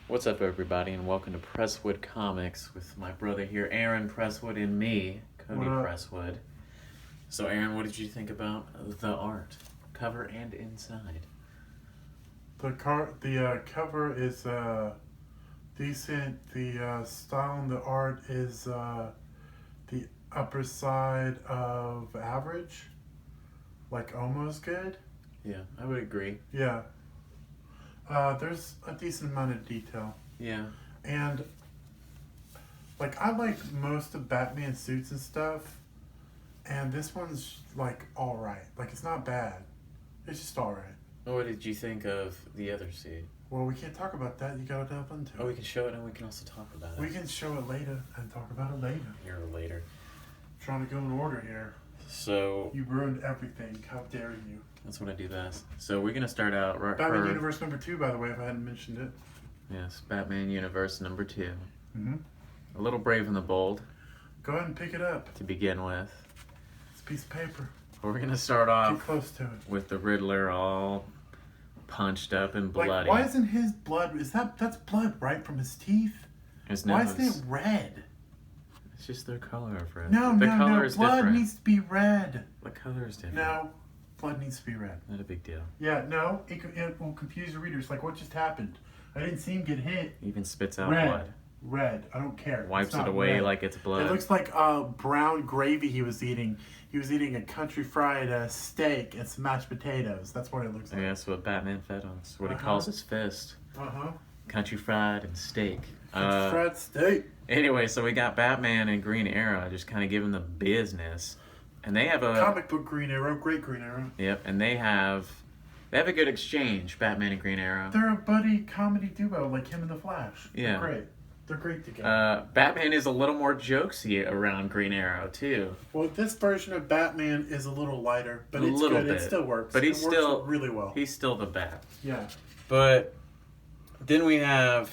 What's up, everybody, and welcome to Presswood Comics with my brother here, Aaron Presswood, and me, Cody Presswood. So, Aaron, what did you think about the art, cover and inside? The cover is decent. The style and the art is the upper side of average, like almost good. Yeah, I would agree. Yeah. There's a decent amount of detail. Yeah. And, like, I like most of Batman suits and stuff, and this one's, like, alright. Like, it's not bad. It's just alright. What did you think of the other suit? Well, we can't talk about that. You gotta delve into it. Oh, we can show it and we can also talk about it. We can show it later and talk about it later. Here later. Trying to go in order here. So... You ruined everything. How dare you? That's what I do best. So we're going to start out... Batman Universe number 2, by the way, if I hadn't mentioned it. Yes, Batman Universe number 2. Mm-hmm. A little brave and the bold. Go ahead and pick it up. To begin with. It's a piece of paper. We're going to start off... Get close to it. With the Riddler all punched up and bloody. Like, why isn't his blood... That's blood, right? From his teeth? His why nose. isn't it red? It's just their color of red. No, the no, color no. is Blood different. needs to be red. The color is different. No. Blood needs to be red. Not a big deal. Yeah, no. It will confuse the readers. Like, what just happened? I didn't see him get hit. He even spits out red. blood. Red. I don't care. Wipes it away red. like it's blood. It looks like brown gravy he was eating. He was eating a country fried steak and some mashed potatoes. That's what it looks like. Yeah, that's what Batman fed on. That's what he calls his fist. Uh-huh. Country fried and steak. Country fried steak. Anyway, so we got Batman and Green Arrow just kind of giving the business. And they have a... Comic book Green Arrow. Great Green Arrow. Yep, and they have a good exchange, Batman and Green Arrow. They're a buddy comedy duo like him and the Flash. Yeah. They're great. They're great together. Batman is a little more jokesy around Green Arrow, too. Well, this version of Batman is a little lighter, but it's little good. bit. It still works. But it works really well. He's still the Bat. Yeah. But then we have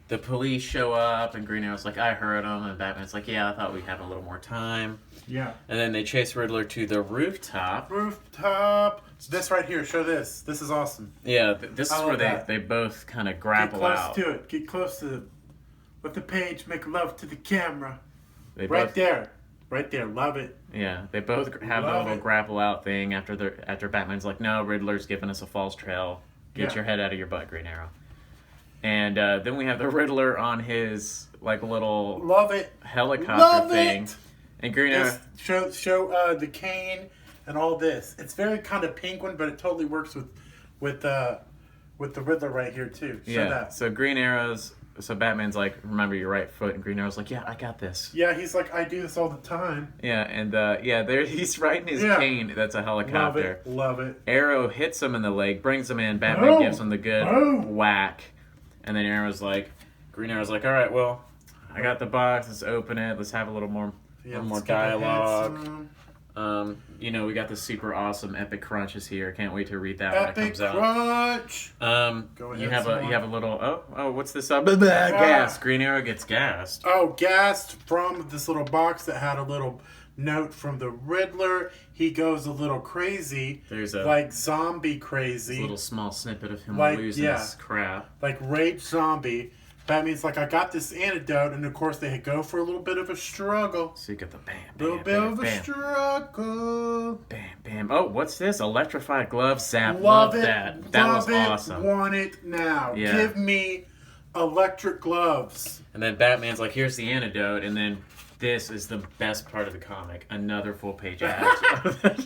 the police show up, and Green Arrow's like, I heard them, and Batman's like, yeah, I thought we'd have a little more time. Yeah. And then they chase Riddler to the rooftop. So this right here, show this. This is awesome. Yeah, this is where they both kind of grapple out. Get close to it. Get close to it. Let the page make love to the camera. They right both, there. Right there. Love it. Yeah, they both have a little grapple out thing after Batman's like, no, Riddler's giving us a false trail. Get your head out of your butt, Green Arrow. And then we have the Riddler on his like little helicopter thing. And Green Arrow show the cane and all this. It's very kind of penguin, but it totally works with the Riddler right here too. Show that. So Batman's like, remember your right foot, and Green Arrow's like, yeah, I got this. Yeah, he's like, I do this all the time. Yeah, and there he's riding his cane. That's a helicopter. Love it. Arrow hits him in the leg, brings him in. Batman gives him the good whack, and then Green Arrow's like, all right, well, I got the box. Let's open it. Let's have a little more dialogue. We got the super awesome epic crunches here. Can't wait to read that when it comes out. Epic crunch. You have a little what's this? Gas. Green Arrow gets gassed. Oh, gassed from this little box that had a little note from the Riddler. He goes a little crazy. There's like zombie crazy. A little small snippet of him losing his crap. Like rage zombie. Batman's like, I got this antidote, and of course they go for a little bit of a struggle. So you got the bam, a struggle. Bam, bam. Oh, what's this? Electrified gloves. Zap. Love that. That was awesome. Want it now. Yeah. Give me electric gloves. And then Batman's like, here's the antidote, and then this is the best part of the comic. Another full page ad.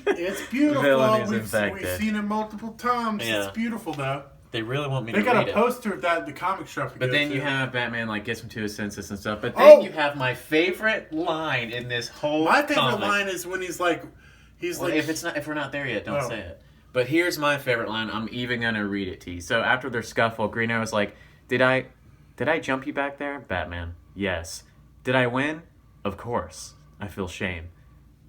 It's beautiful. Villain is We've infected. seen it multiple times. Yeah. It's beautiful though. They really want me to read it. They got a poster of that at the comic shop. But then you have Batman like gets him to his senses and stuff. But then you have my favorite line in this whole My favorite comic. line is when he's like, if we're not there yet, don't say it. But here's my favorite line. I'm even gonna read it to you. So after their scuffle, Green Arrow's like, Did I jump you back there? Batman, yes. Did I win? Of course. I feel shame.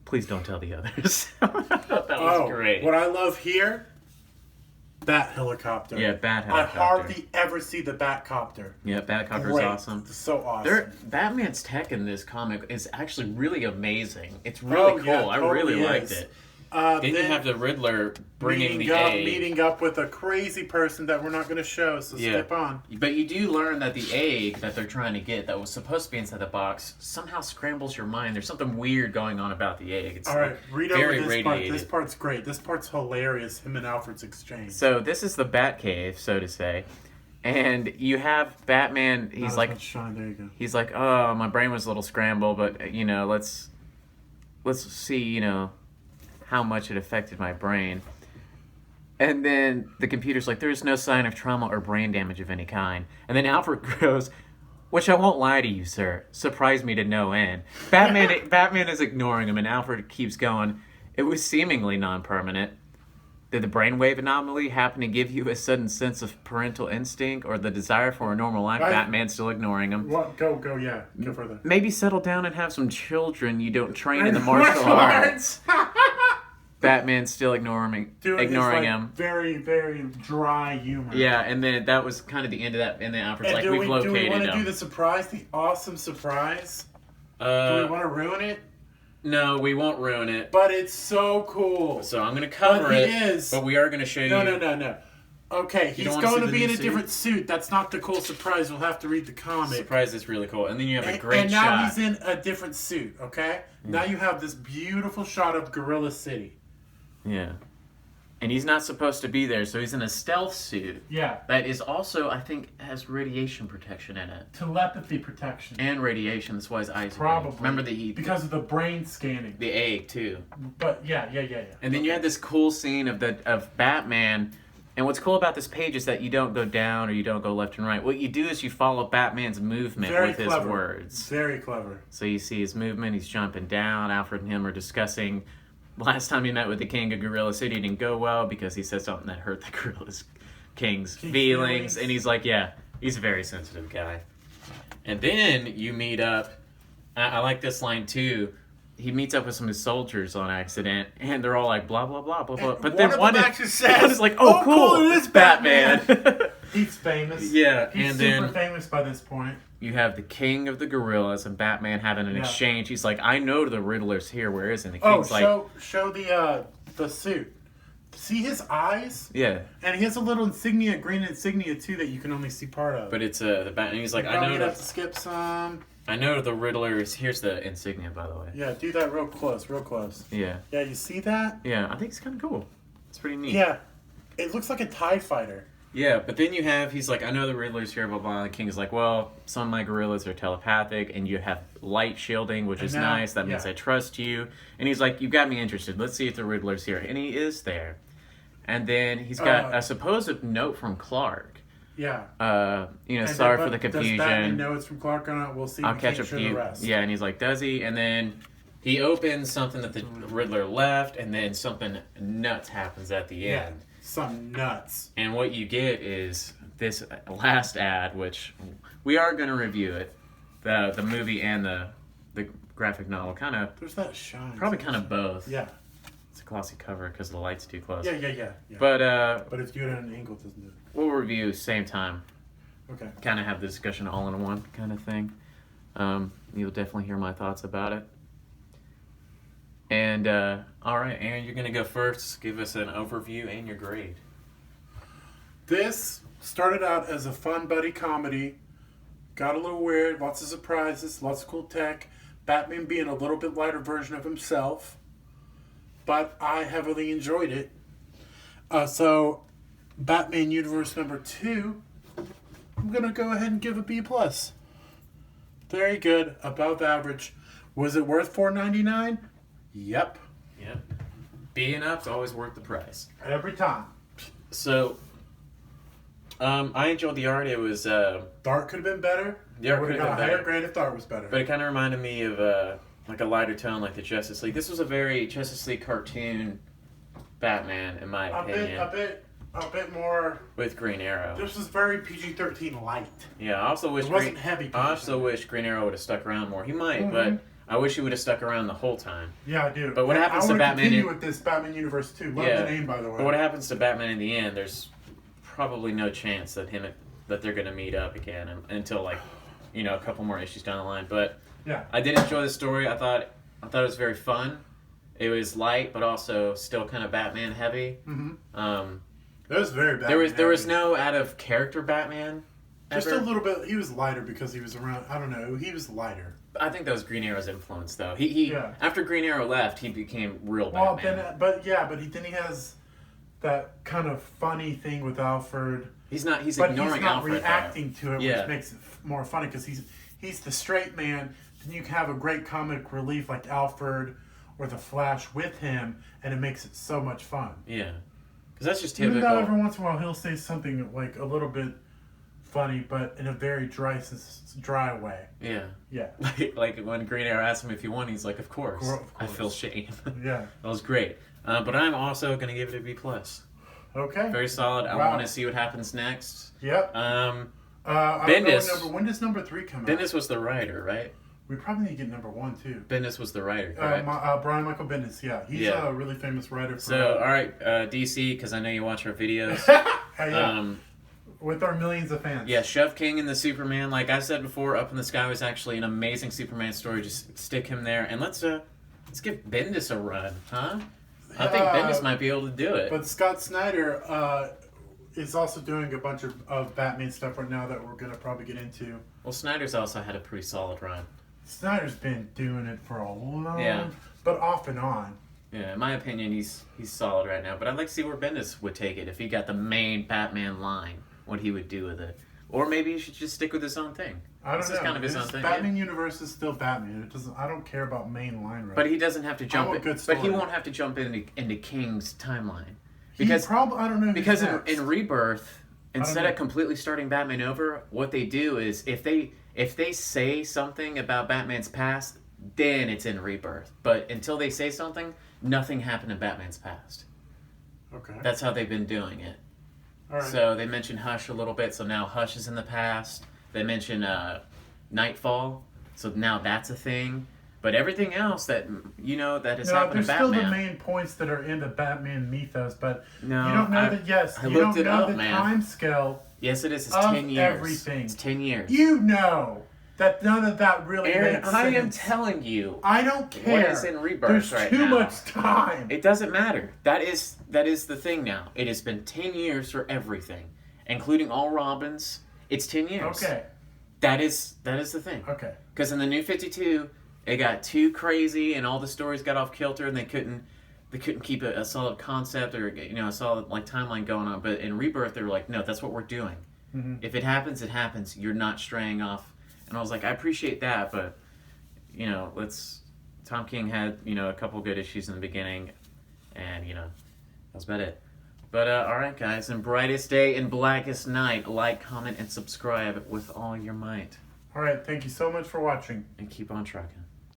Please don't tell the others. I thought that was great. What I love here. Bat helicopter. Yeah, Bat helicopter. I hardly ever see the Batcopter. Yeah, Batcopter's awesome. It's so awesome. Batman's tech in this comic is actually really amazing. It's really cool. Yeah, I really liked it. Then you have the Riddler bringing the egg. Meeting up with a crazy person that we're not going to show, so skip on. But you do learn that the egg that they're trying to get, that was supposed to be inside the box, somehow scrambles your mind. There's something weird going on about the egg. It's all right, read over this radiated. part. This part's great. This part's hilarious, him and Alfred's exchange. So this is the Batcave, so to say. And you have Batman, he's like... Shine. There you go. He's like, oh, my brain was a little scrambled, but, you know, let's see, you know, how much it affected my brain. And then the computer's like, there's no sign of trauma or brain damage of any kind. And then Alfred goes, which I won't lie to you, sir, surprised me to no end. Batman is ignoring him, and Alfred keeps going, it was seemingly non-permanent. Did the brainwave anomaly happen to give you a sudden sense of parental instinct or the desire for a normal life? Batman's still ignoring him. What? Go further. Maybe settle down and have some children you don't train in the martial arts. Batman's still ignoring him. Very, very dry humor. Yeah, and then that was kind of the end of that. And then Alfred's like, we've located him. Do we want to do the surprise, the awesome surprise? Do we want to ruin it? No, we won't ruin it. But it's so cool. So I'm going to cover it. But we are going to show you. No. Okay, he's going to be in a different suit. That's not the cool surprise. We'll have to read the comic. Surprise is really cool. And then you have a great shot. And now he's in a different suit, okay? Yeah. Now you have this beautiful shot of Gorilla City. Yeah. And he's not supposed to be there, so he's in a stealth suit. Yeah. That is also, I think, has radiation protection in it. Telepathy protection. And radiation. That's why his eyes probably. Remember because of the brain scanning. The egg, too. But, yeah. And then you had this cool scene of Batman. And what's cool about this page is that you don't go down or you don't go left and right. What you do is you follow Batman's movement with his words. Very clever. So you see his movement. He's jumping down. Alfred and him are discussing... Last time he met with the king of Gorilla City didn't go well because he said something that hurt the King's feelings. And he's like, yeah, he's a very sensitive guy. And then you meet up. I like this line too. He meets up with some of his soldiers on accident, and they're all like, blah, blah, blah, blah, blah. But then one is like, oh, cool, it is Batman. He's famous. Yeah. He's super famous by this point. You have the king of the gorillas and Batman having an exchange. He's like, I know the Riddler's here. Where is he? And the king's show the suit. See his eyes? Yeah. And he has a little green insignia too that you can only see part of. But it's the Batman. He's like, I know. Have to skip some. I know the Riddler is. Here's the insignia, by the way. Yeah, do that real close. Yeah. Yeah, you see that? Yeah, I think it's kind of cool. It's pretty neat. Yeah, it looks like a TIE fighter. Yeah, but then he's like, I know the Riddler's here, blah, blah. And the King's like, well, some of my gorillas are telepathic, and you have light shielding, which is nice. That means I trust you. And he's like, you got me interested. Let's see if the Riddler's here. And he is there. And then he's got a supposed note from Clark. Yeah. Sorry for the confusion. Does Batman know it's from Clark or not? We'll see. I'll catch up to you. Yeah, and he's like, does he? And then he opens something that the Riddler left, and then something nuts happens at the end. Some nuts. And what you get is this last ad, which we are going to review it. The movie and the graphic novel. Kind of. There's that shine. Probably kind of both. Yeah. It's a glossy cover because the light's too close. Yeah. But if you do it at an angle, it doesn't do it. We'll review same time. Okay. Kind of have the discussion all in one kind of thing. You'll definitely hear my thoughts about it. And, all right, Aaron, you're going to go first. Give us an overview and your grade. This started out as a fun buddy comedy. Got a little weird. Lots of surprises. Lots of cool tech. Batman being a little bit lighter version of himself. But I heavily enjoyed it. So, Batman Universe number 2, I'm going to go ahead and give a B+. Very good. Above average. Was it worth $4.99? Yep. B and up's always worth the price. Every time. So, I enjoyed the art. It was... Dart could have been better. The art could have been better. Higher grade if Dart was better. But it kind of reminded me of like a lighter tone like the Justice League. This was a very Justice League cartoon Batman, in my opinion. A bit more... With Green Arrow. This was very PG-13 light. Yeah, I also wish... It wasn't heavy. I also wish Green Arrow would have stuck around more. He might, but... I wish he would have stuck around the whole time. Yeah, I do. But what happens to Batman? Continue with this Batman Universe 2. Love the name, by the way. But what happens to Batman in the end? There's probably no chance that they're going to meet up again until a couple more issues down the line. But yeah, I did enjoy the story. I thought it was very fun. It was light, but also still kind of Batman heavy. Mm-hmm. That was very Batman. There was no out of character Batman. Just a little bit. He was lighter because he was around. I don't know. He was lighter. I think that was Green Arrow's influence, though. He after Green Arrow left, he became real Batman. Then he has that kind of funny thing with Alfred. He's ignoring Alfred. Reacting to it, which makes it more funny because he's the straight man. Then you can have a great comic relief like Alfred or the Flash with him, and it makes it so much fun. Yeah, because that's just typical. Even though every once in a while he'll say something like a little bit funny, but in a very dry way. Yeah. Yeah. Like when Green Arrow asked him if he won, he's like, "Of course. I feel shame." Yeah. That was great. But I'm also gonna give it a B+. Okay. Very solid. I want to see what happens next. Yep. Bendis. When does number 3 come out? Bendis was the writer, right? We probably need to get number 1 too. Bendis was the writer, correct? Brian Michael Bendis. Yeah, he's a really famous writer. So, all right, DC, because I know you watch our videos. With our millions of fans. Yeah, Shove King and the Superman. Like I said before, Up in the Sky was actually an amazing Superman story. Just stick him there, and let's give Bendis a run, huh? I think Bendis might be able to do it. But Scott Snyder is also doing a bunch of Batman stuff right now that we're going to probably get into. Well, Snyder's also had a pretty solid run. Snyder's been doing it for a long but off and on. Yeah, in my opinion, he's solid right now. But I'd like to see where Bendis would take it. If he got the main Batman line, what he would do with it. Or maybe he should just stick with his own thing. I don't know. This is kind of his own thing. Batman universe is still Batman. I don't care about main line right. But he doesn't have to jump in. But he won't have to jump into King's timeline. Because I don't know. Because in Rebirth, instead of completely starting Batman over, what they do is if they say something about Batman's past, then it's in Rebirth. But until they say something, nothing happened in Batman's past. Okay. That's how they've been doing it. All right. So they mentioned Hush a little bit, so now Hush is in the past. They mention Nightfall, so now that's a thing. But everything else that has happened to Batman. There's still the main points that are in the Batman mythos, but you don't know that. Yes, you don't know the time scale. Yes, it is. It's 10 years. Everything. It's 10 years. You know that none of that really makes sense. I am telling you. I don't care. What is in Rebirth There's right too now. much time. It doesn't matter. That is the thing now. It has been 10 years for everything, including all Robins. It's 10 years. Okay. That is the thing. Okay. Because in the New 52, it got too crazy, and all the stories got off kilter, and they couldn't keep a solid concept or a solid timeline going on. But in Rebirth, they were like, no, that's what we're doing. Mm-hmm. If it happens, it happens. You're not straying off. And I was like, I appreciate that, but Tom King had a couple good issues in the beginning, and that's about it. But all right, guys, in brightest day and blackest night, like, comment, and subscribe with all your might. All right, thank you so much for watching, and keep on trucking.